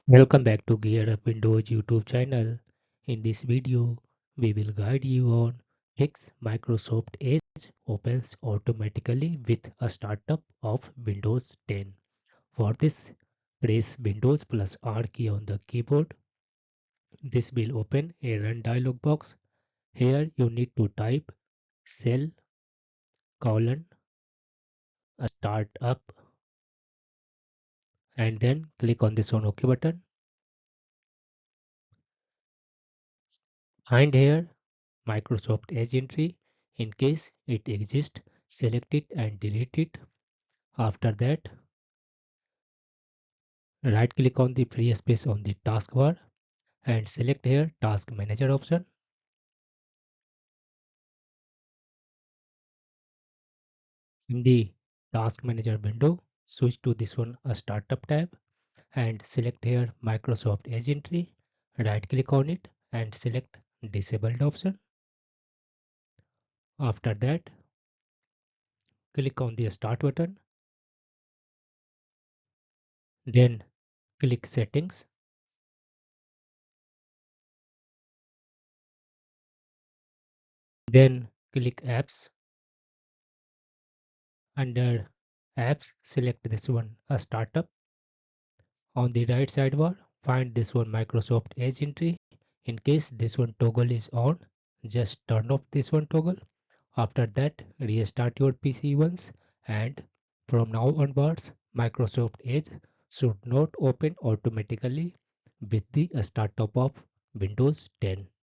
Welcome back to Gear Up Windows YouTube channel. In this video, we will guide you on fix Microsoft Edge opens automatically with a startup of Windows 10. For this, press Windows plus R key on the keyboard. This will open a run dialog box. Here you need to type cell colon startup and then click on this on OK button. Find here Microsoft Edge entry. In case it exists, select it and delete it. After that, right click on the free space on the taskbar and select here Task Manager option. In the Task Manager window, switch to this one a Startup tab and select here Microsoft Edge entry. Right click on it and select Disabled option. After that, click on the Start button. Then click Settings. Then click Apps. Under Apps, select this one, a startup. On the right sidebar, find this one Microsoft Edge entry. In case this one toggle is on, just turn off this one toggle. After that, restart your PC once and from now onwards, Microsoft Edge should not open automatically with the startup of Windows 10.